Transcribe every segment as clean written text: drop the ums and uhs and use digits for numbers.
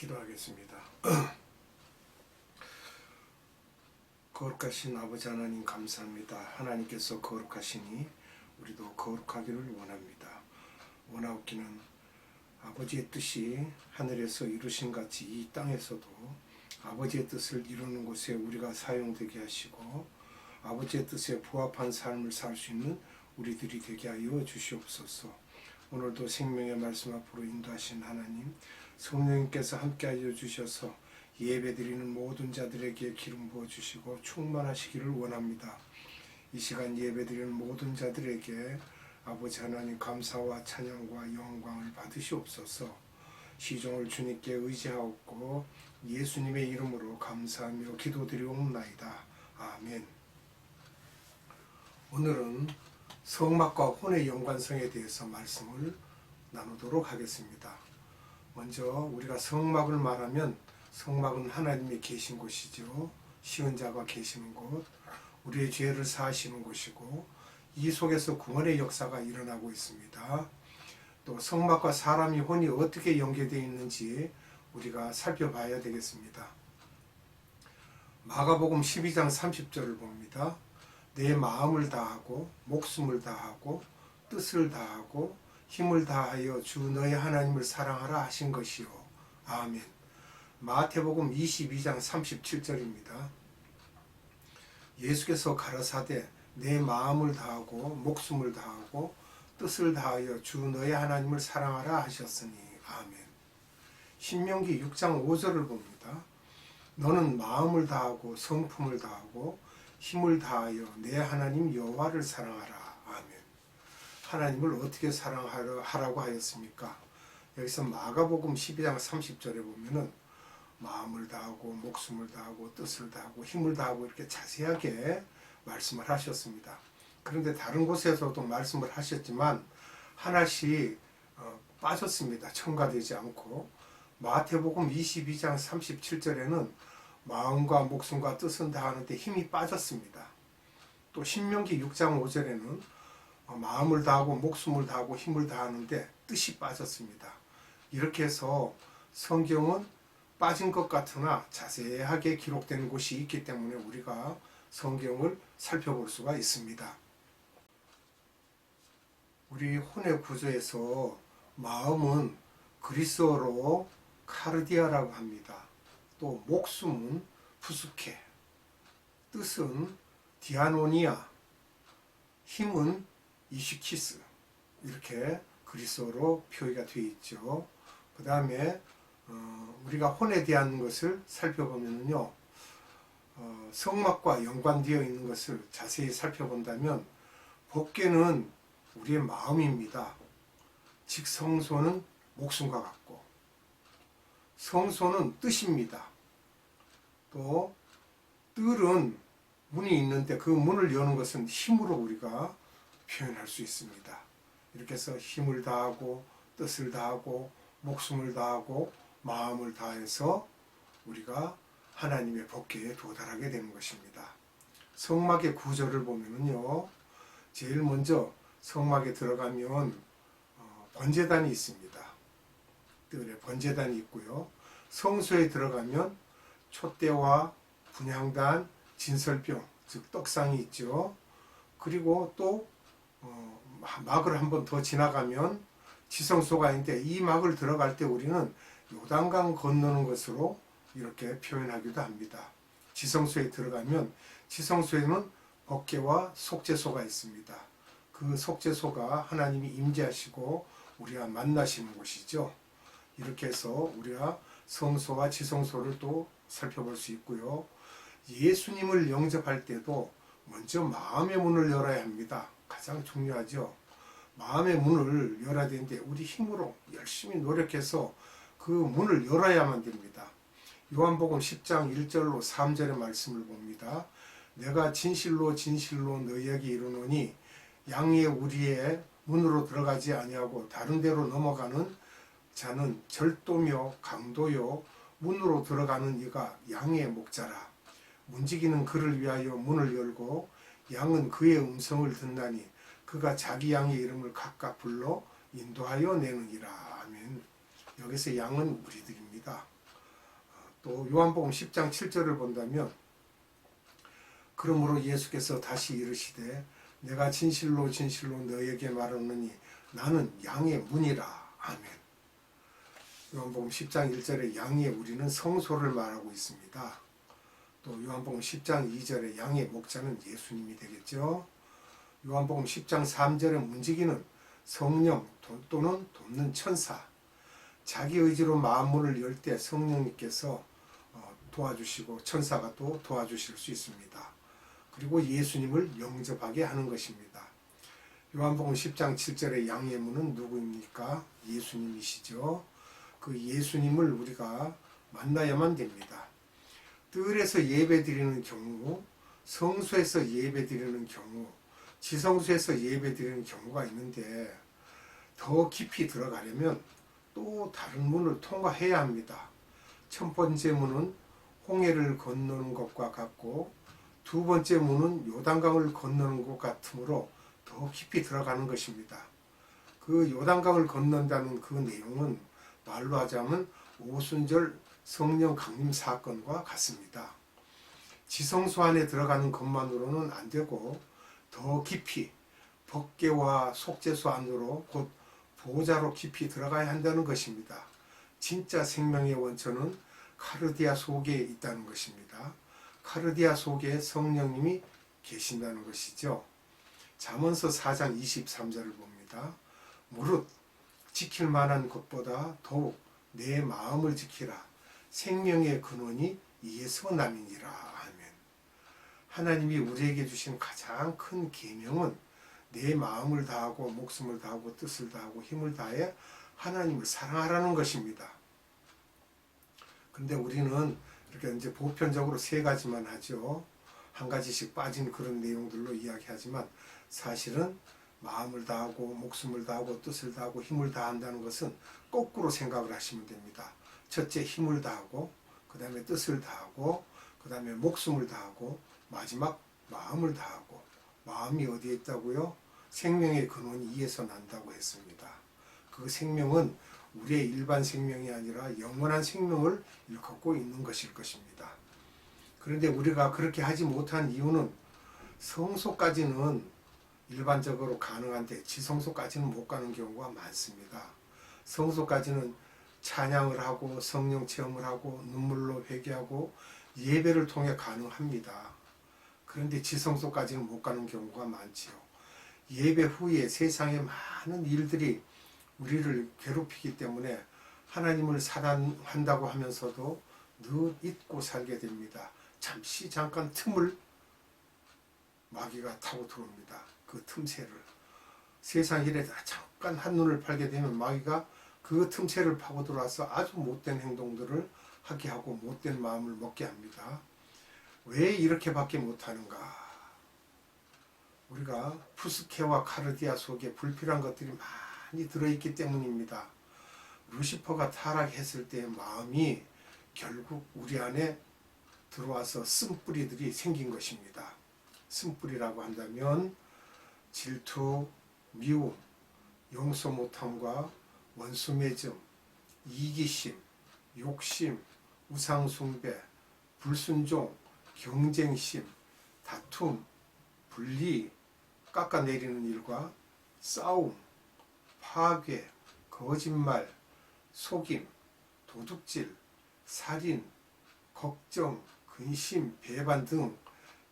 기도하겠습니다. 거룩하신 아버지 하나님 감사합니다. 하나님께서 거룩하시니 우리도 거룩하기를 원합니다. 원하옵기는 아버지의 뜻이 하늘에서 이루신 같이 이 땅에서도 아버지의 뜻을 이루는 곳에 우리가 사용되게 하시고 아버지의 뜻에 부합한 삶을 살 수 있는 우리들이 되게 하여 주시옵소서. 오늘도 생명의 말씀 앞으로 인도하신 하나님, 성령님께서 함께하여 주셔서 예배드리는 모든 자들에게 기름 부어주시고 충만하시기를 원합니다. 이 시간 예배드리는 모든 자들에게 아버지 하나님 감사와 찬양과 영광을 받으시옵소서. 시종을 주님께 의지하옵고 예수님의 이름으로 감사하며 기도드리옵나이다. 아멘. 오늘은 성막과 혼의 연관성에 대해서 말씀을 나누도록 하겠습니다. 먼저 우리가 성막을 말하면 성막은 하나님이 계신 곳이죠. 시은자가 계시는 곳, 우리의 죄를 사하시는 곳이고 이 속에서 구원의 역사가 일어나고 있습니다. 또 성막과 사람이 혼이 어떻게 연계되어 있는지 우리가 살펴봐야 되겠습니다. 마가복음 12장 30절을 봅니다. 내 마음을 다하고 목숨을 다하고 뜻을 다하고 힘을 다하여 주 너의 하나님을 사랑하라 하신 것이요. 아멘. 마태복음 22장 37절입니다. 예수께서 가라사대 내 마음을 다하고 목숨을 다하고 뜻을 다하여 주 너의 하나님을 사랑하라 하셨으니. 아멘. 신명기 6장 5절을 봅니다. 너는 마음을 다하고 성품을 다하고 힘을 다하여 내 하나님 여호와를 사랑하라. 아멘. 하나님을 어떻게 사랑하라고 하였습니까? 여기서 마가복음 12장 30절에 보면은 마음을 다하고 목숨을 다하고 뜻을 다하고 힘을 다하고 이렇게 자세하게 말씀을 하셨습니다. 그런데 다른 곳에서도 말씀을 하셨지만 하나씩 빠졌습니다. 첨가되지 않고 마태복음 22장 37절에는 마음과 목숨과 뜻은 다하는데 힘이 빠졌습니다. 또 신명기 6장 5절에는 마음을 다하고 목숨을 다하고 힘을 다하는데 뜻이 빠졌습니다. 이렇게 해서 성경은 빠진 것 같으나 자세하게 기록된 곳이 있기 때문에 우리가 성경을 살펴볼 수가 있습니다. 우리 혼의 구조에서 마음은 그리스어로 카르디아라고 합니다. 또 목숨은 푸스케, 뜻은 디아노니아, 힘은 이시키스, 이렇게 그리스어로 표기가 되어 있죠. 그 다음에 우리가 혼에 대한 것을 살펴보면요, 성막과 연관되어 있는 것을 자세히 살펴본다면 법궤는 우리의 마음입니다. 즉 성소는 목숨과 같고 성소는 뜻입니다. 또 뜰은 문이 있는데 그 문을 여는 것은 힘으로 우리가 표현할 수 있습니다. 이렇게 해서 힘을 다하고 뜻을 다하고 목숨을 다하고 마음을 다해서 우리가 하나님의 법궤에 도달하게 되는 것입니다. 성막의 구조를 보면요, 제일 먼저 성막에 들어가면 번제단이 있습니다. 뜰에 번제단이 있고요. 성소에 들어가면 촛대와 분향단, 진설병, 즉 떡상이 있죠. 그리고 또 막을 한 번 더 지나가면 지성소가 있는데 이 막을 들어갈 때 우리는 요단강 건너는 것으로 이렇게 표현하기도 합니다. 지성소에 들어가면 지성소에는 법궤와 속죄소가 있습니다. 그 속죄소가 하나님이 임재하시고 우리와 만나시는 곳이죠. 이렇게 해서 우리가 성소와 지성소를 또 살펴볼 수 있고요. 예수님을 영접할 때도 먼저 마음의 문을 열어야 합니다. 가장 중요하죠. 마음의 문을 열어야 되는데 우리 힘으로 열심히 노력해서 그 문을 열어야만 됩니다. 요한복음 10장 1절로 3절의 말씀을 봅니다. 내가 진실로 진실로 너희에게 이르노니 양의 우리의 문으로 들어가지 아니하고 다른 데로 넘어가는 자는 절도며 강도요 문으로 들어가는 이가 양의 목자라. 문지기는 그를 위하여 문을 열고 양은 그의 음성을 듣나니 그가 자기 양의 이름을 각각 불러 인도하여 내느니라. 아멘. 여기서 양은 우리들입니다. 또 요한복음 10장 7절을 본다면 그러므로 예수께서 다시 이르시되 내가 진실로 진실로 너에게 말하노니 나는 양의 문이라. 아멘. 요한복음 10장 1절에 양의 우리는 성소를 말하고 있습니다. 또 요한복음 10장 2절에 양의 목자는 예수님이 되겠죠. 요한복음 10장 3절에 움직이는 성령 또는 돕는 천사, 자기 의지로 만물을 열 때 성령님께서 도와주시고 천사가 또 도와주실 수 있습니다. 그리고 예수님을 영접하게 하는 것입니다. 요한복음 10장 7절의 양의 문은 누구입니까? 예수님이시죠. 그 예수님을 우리가 만나야만 됩니다. 뜰에서 예배드리는 경우, 성소에서 예배드리는 경우, 지성소에서 예배드리는 경우가 있는데 더 깊이 들어가려면 또 다른 문을 통과해야 합니다. 첫 번째 문은 홍해를 건너는 것과 같고 두 번째 문은 요단강을 건너는 것 같으므로 더 깊이 들어가는 것입니다. 그 요단강을 건넌다는 그 내용은 말로 하자면 오순절 성령 강림 사건과 같습니다. 지성소 안에 들어가는 것만으로는 안 되고 더 깊이 법궤와 속죄소 안으로 곧 보좌로 깊이 들어가야 한다는 것입니다. 진짜 생명의 원천은 카르디아 속에 있다는 것입니다. 카르디아 속에 성령님이 계신다는 것이죠. 잠언서 4장 23절을 봅니다. 무릇 지킬 만한 것보다 더욱 내 마음을 지키라. 생명의 근원이 이에서 남이니라. 아멘. 하나님이 우리에게 주신 가장 큰 계명은 내 마음을 다하고 목숨을 다하고 뜻을 다하고 힘을 다해 하나님을 사랑하라는 것입니다. 근데 우리는 이렇게 이제 보편적으로 세 가지만 하죠. 한 가지씩 빠진 그런 내용들로 이야기하지만 사실은 마음을 다하고 목숨을 다하고 뜻을 다하고 힘을 다한다는 것은 거꾸로 생각을 하시면 됩니다. 첫째 힘을 다하고 그 다음에 뜻을 다하고 그 다음에 목숨을 다하고 마지막 마음을 다하고. 마음이 어디에 있다고요? 생명의 근원이 이에서 난다고 했습니다. 그 생명은 우리의 일반 생명이 아니라 영원한 생명을 일컫고 있는 것일 것입니다. 그런데 우리가 그렇게 하지 못한 이유는 성소까지는 일반적으로 가능한데 지성소까지는 못 가는 경우가 많습니다. 성소까지는 찬양을 하고 성령 체험을 하고 눈물로 회개하고 예배를 통해 가능합니다. 그런데 지성소까지는 못 가는 경우가 많지요. 예배 후에 세상의 많은 일들이 우리를 괴롭히기 때문에 하나님을 사랑한다고 하면서도 늘 잊고 살게 됩니다. 잠시 잠깐 틈을 마귀가 타고 들어옵니다. 그 틈새를. 세상 일에 잠깐 한눈을 팔게 되면 마귀가 그 틈새를 파고 들어와서 아주 못된 행동들을 하게 하고 못된 마음을 먹게 합니다. 왜 이렇게밖에 못하는가? 우리가 푸스케와 카르디아 속에 불필요한 것들이 많이 들어있기 때문입니다. 루시퍼가 타락했을 때의 마음이 결국 우리 안에 들어와서 쓴뿌리들이 생긴 것입니다. 쓴뿌리라고 한다면 질투, 미움, 용서 못함과 원수매점, 이기심, 욕심, 우상숭배, 불순종, 경쟁심, 다툼, 분리, 깎아내리는 일과 싸움, 파괴, 거짓말, 속임, 도둑질, 살인, 걱정, 근심, 배반 등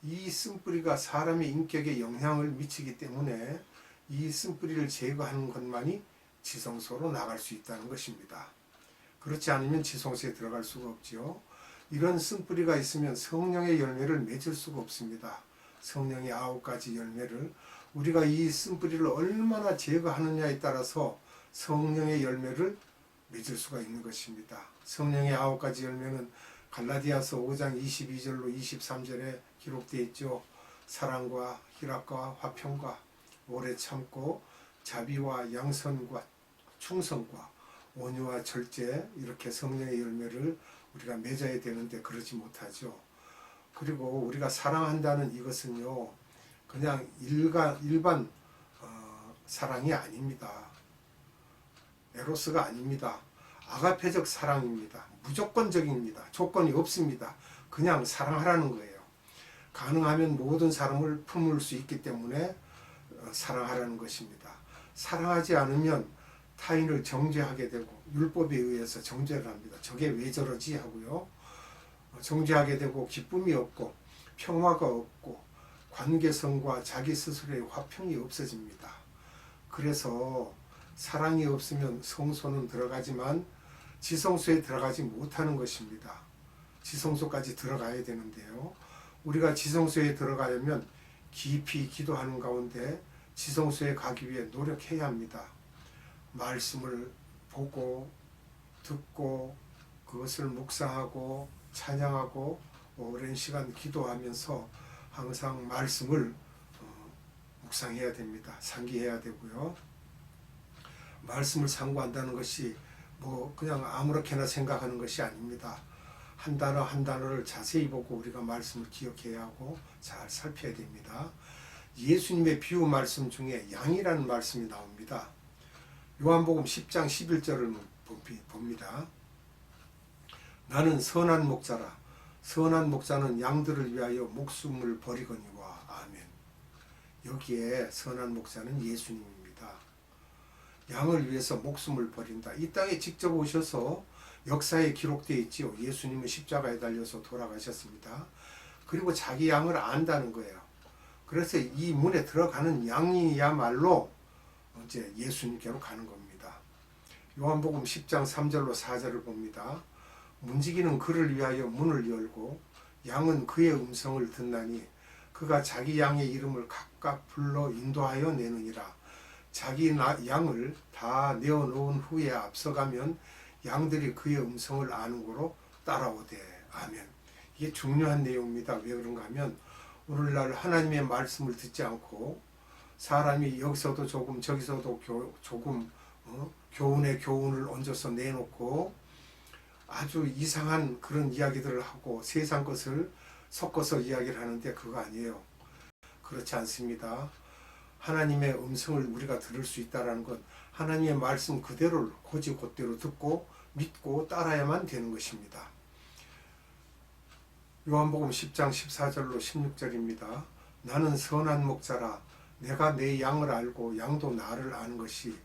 이 쓴뿌리가 사람의 인격에 영향을 미치기 때문에 이 쓴뿌리를 제거하는 것만이 지성소로 나갈 수 있다는 것입니다. 그렇지 않으면 지성소에 들어갈 수가 없지요. 이런 쓴뿌리가 있으면 성령의 열매를 맺을 수가 없습니다. 성령의 9가지 열매를 우리가 이 쓴뿌리를 얼마나 제거하느냐에 따라서 성령의 열매를 맺을 수가 있는 것입니다. 성령의 9가지 열매는 갈라디아서 5장 22절로 23절에 기록되어 있죠. 사랑과 희락과 화평과 오래 참고 자비와 양선과 충성과 온유와 절제, 이렇게 성령의 열매를 우리가 맺어야 되는데 그러지 못하죠. 그리고 우리가 사랑한다는 이것은요, 그냥 일반 사랑이 아닙니다. 에로스가 아닙니다. 아가페적 사랑입니다. 무조건적입니다. 조건이 없습니다. 그냥 사랑하라는 거예요. 가능하면 모든 사람을 품을 수 있기 때문에 사랑하라는 것입니다. 사랑하지 않으면 타인을 정죄하게 되고 율법에 의해서 정죄를 합니다. 저게 왜 저러지 하고요. 정죄하게 되고 기쁨이 없고 평화가 없고 관계성과 자기 스스로의 화평이 없어집니다. 그래서 사랑이 없으면 성소는 들어가지만 지성소에 들어가지 못하는 것입니다. 지성소까지 들어가야 되는데요. 우리가 지성소에 들어가려면 깊이 기도하는 가운데 지성소에 가기 위해 노력해야 합니다. 말씀을 보고 듣고 그것을 묵상하고 찬양하고 오랜 시간 기도하면서 항상 말씀을 묵상해야 됩니다. 상기해야 되고요. 말씀을 상고한다는 것이 뭐 그냥 아무렇게나 생각하는 것이 아닙니다. 한 단어 한 단어를 자세히 보고 우리가 말씀을 기억해야 하고 잘 살펴야 됩니다. 예수님의 비유 말씀 중에 양이라는 말씀이 나옵니다. 요한복음 10장 11절을 봅니다. 나는 선한 목자라. 선한 목자는 양들을 위하여 목숨을 버리거니와. 아멘. 여기에 선한 목자는 예수님입니다. 양을 위해서 목숨을 버린다. 이 땅에 직접 오셔서 역사에 기록되어 있지요. 예수님은 십자가에 달려서 돌아가셨습니다. 그리고 자기 양을 안다는 거예요. 그래서 이 문에 들어가는 양이야말로 이제 예수님께로 가는 겁니다. 요한복음 10장 3절로 4절을 봅니다. 문지기는 그를 위하여 문을 열고 양은 그의 음성을 듣나니 그가 자기 양의 이름을 각각 불러 인도하여 내느니라. 자기 양을 다 내어놓은 후에 앞서가면 양들이 그의 음성을 아는 거로 따라오되. 아멘. 이게 중요한 내용입니다. 왜 그런가 하면 오늘날 하나님의 말씀을 듣지 않고 사람이 여기서도 조금 저기서도 조금 교훈에 교훈을 얹어서 내놓고 아주 이상한 그런 이야기들을 하고 세상 것을 섞어서 이야기를 하는데 그거 아니에요. 그렇지 않습니다. 하나님의 음성을 우리가 들을 수 있다는 건 하나님의 말씀 그대로를 곧이곧대로 듣고 믿고 따라야만 되는 것입니다. 요한복음 10장 14절로 16절입니다. 나는 선한 목자라. 내가 내 양을 알고 양도 나를 아는 것이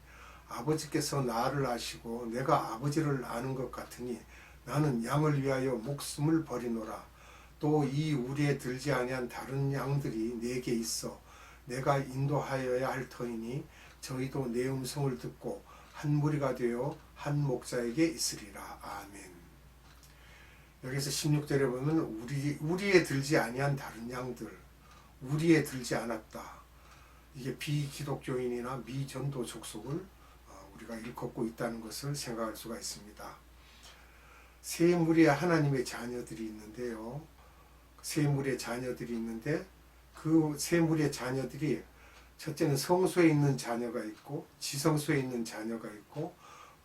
아버지께서 나를 아시고 내가 아버지를 아는 것 같으니 나는 양을 위하여 목숨을 버리노라. 또 이 우리에 들지 아니한 다른 양들이 내게 있어 내가 인도하여야 할 터이니 저희도 내 음성을 듣고 한 무리가 되어 한 목자에게 있으리라. 아멘. 여기서 16절에 보면 우리에 들지 아니한 다른 양들, 우리에 들지 않았다. 이게 비기독교인이나 미전도 족속을 우리가 일컫고 있다는 것을 생각할 수가 있습니다. 세 무리의 하나님의 자녀들이 있는데요. 세 무리의 자녀들이 있는데 그 세 무리의 자녀들이 첫째는 성소에 있는 자녀가 있고 지성소에 있는 자녀가 있고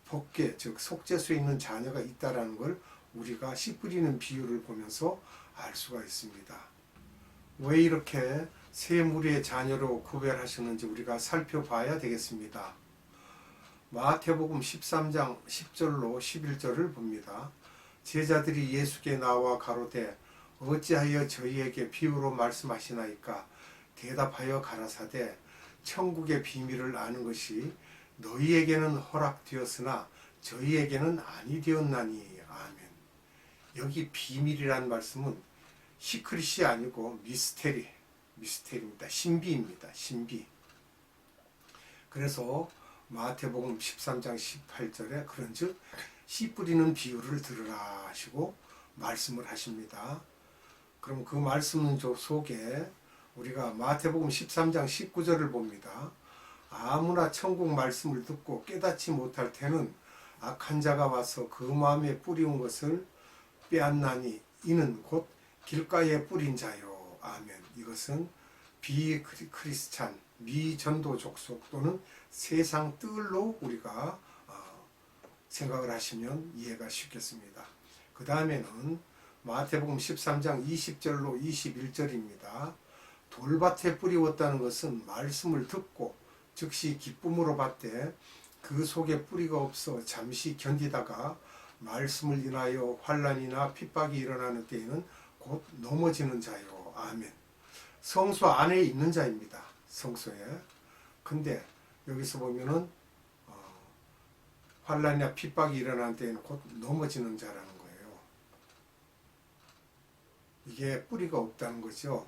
법궤 즉 속죄소에 있는 자녀가 있다라는 걸 우리가 씨 뿌리는 비유를 보면서 알 수가 있습니다. 왜 이렇게 세 무리의 자녀로 구별하셨는지 우리가 살펴봐야 되겠습니다. 마태복음 13장 10절로 11절을 봅니다. 제자들이 예수께 나와 가로되 어찌하여 저희에게 비유로 말씀하시나이까? 대답하여 가라사대 천국의 비밀을 아는 것이 너희에게는 허락되었으나 저희에게는 아니 되었나니. 아멘. 여기 비밀이란 말씀은 시크릿이 아니고 미스테리입니다. 신비입니다. 신비. 그래서 마태복음 13장 18절에 그런즉 씨 뿌리는 비유를 들으라 하시고 말씀을 하십니다. 그럼 그 말씀 속에 우리가 마태복음 13장 19절을 봅니다. 아무나 천국 말씀을 듣고 깨닫지 못할 때는 악한 자가 와서 그 마음에 뿌리운 것을 빼앗나니 이는 곧 길가에 뿌린 자요. 아멘. 이것은 비크리스찬, 미전도 족속 또는 세상 뜰로 우리가 생각을 하시면 이해가 쉽겠습니다. 그 다음에는 마태복음 13장 20절로 21절입니다. 돌밭에 뿌리웠다는 것은 말씀을 듣고 즉시 기쁨으로 받되 그 속에 뿌리가 없어 잠시 견디다가 말씀을 인하여 환난이나 핍박이 일어나는 때에는 곧 넘어지는 자요. 아멘. 성소 안에 있는 자입니다. 성소에. 근데 여기서 보면은 환난이나 핍박이 일어나는 때에는 곧 넘어지는 자라는 거예요. 이게 뿌리가 없다는 거죠.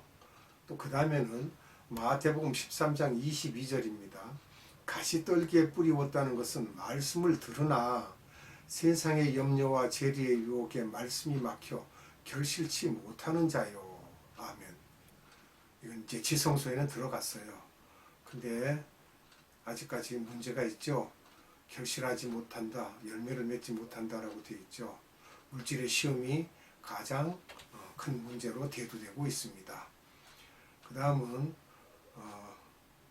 또 그 다음에는 마태복음 13장 22절입니다. 가시떨기에 뿌리 없다는 것은 말씀을 들으나 세상의 염려와 재리의 유혹에 말씀이 막혀 결실치 못하는 자요. 아멘. 이건 이제 지성소에는 들어갔어요. 근데 아직까지 문제가 있죠. 결실하지 못한다, 열매를 맺지 못한다라고 되어 있죠. 물질의 시험이 가장 큰 문제로 대두되고 있습니다. 그 다음은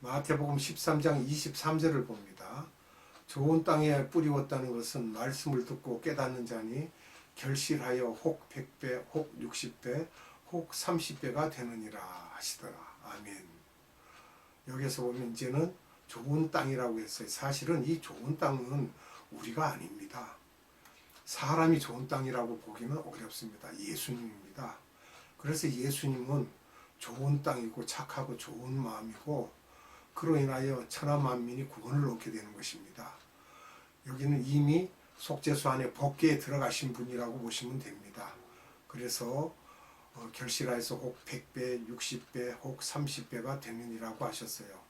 마태복음 13장 23절을 봅니다. 좋은 땅에 뿌리웠다는 것은 말씀을 듣고 깨닫는 자니 결실하여 혹 100배, 혹 60배, 혹 30배가 되느니라 하시더라. 아멘. 여기서 보면 이제는 좋은 땅이라고 했어요. 사실은 이 좋은 땅은 우리가 아닙니다. 사람이 좋은 땅이라고 보기는 어렵습니다. 예수님입니다. 그래서 예수님은 좋은 땅이고 착하고 좋은 마음이고 그로 인하여 천하 만민이 구원을 얻게 되는 것입니다. 여기는 이미 속죄소 안에 법궤에 들어가신 분이라고 보시면 됩니다. 그래서 결실하여서 혹 100배, 60배, 혹 30배가 되느니라고 하셨어요.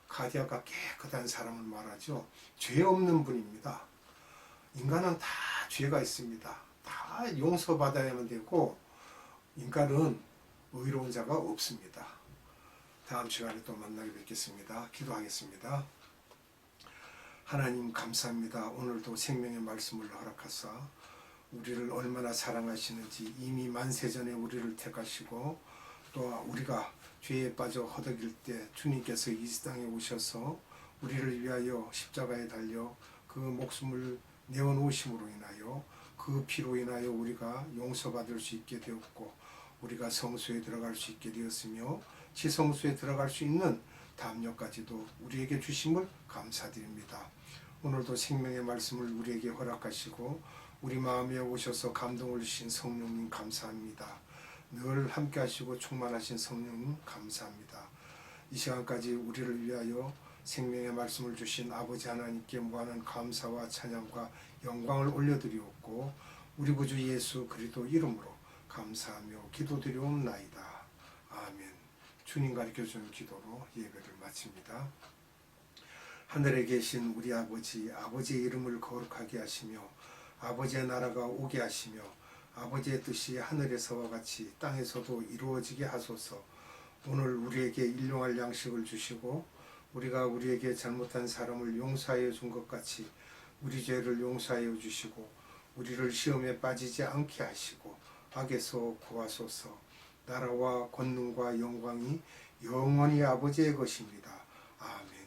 가디아가 깨끗한 사람을 말하죠. 죄 없는 분입니다. 인간은 다 죄가 있습니다. 다 용서받아야만 되고 인간은 의로운 자가 없습니다. 다음 시간에 또 만나게 뵙겠습니다. 기도하겠습니다. 하나님 감사합니다. 오늘도 생명의 말씀을 허락하사 우리를 얼마나 사랑하시는지 이미 만세전에 우리를 택하시고 또 우리가 죄에 빠져 허덕일 때 주님께서 이 땅에 오셔서 우리를 위하여 십자가에 달려 그 목숨을 내어놓으심으로 인하여 그 피로 인하여 우리가 용서받을 수 있게 되었고 우리가 성소에 들어갈 수 있게 되었으며 지성소에 들어갈 수 있는 담력까지도 우리에게 주심을 감사드립니다. 오늘도 생명의 말씀을 우리에게 허락하시고 우리 마음에 오셔서 감동을 주신 성령님 감사합니다. 늘 함께 하시고 충만하신 성령님 감사합니다. 이 시간까지 우리를 위하여 생명의 말씀을 주신 아버지 하나님께 무한한 감사와 찬양과 영광을 올려드리옵고 우리 구주 예수 그리스도 이름으로 감사하며 기도드리옵나이다. 아멘. 주님 가르쳐주는 기도로 예배를 마칩니다. 하늘에 계신 우리 아버지, 아버지의 이름을 거룩하게 하시며 아버지의 나라가 오게 하시며 아버지의 뜻이 하늘에서와 같이 땅에서도 이루어지게 하소서. 오늘 우리에게 일용할 양식을 주시고 우리가 우리에게 잘못한 사람을 용서하여 준 것 같이 우리 죄를 용서하여 주시고 우리를 시험에 빠지지 않게 하시고 악에서 구하소서. 나라와 권능과 영광이 영원히 아버지의 것입니다. 아멘.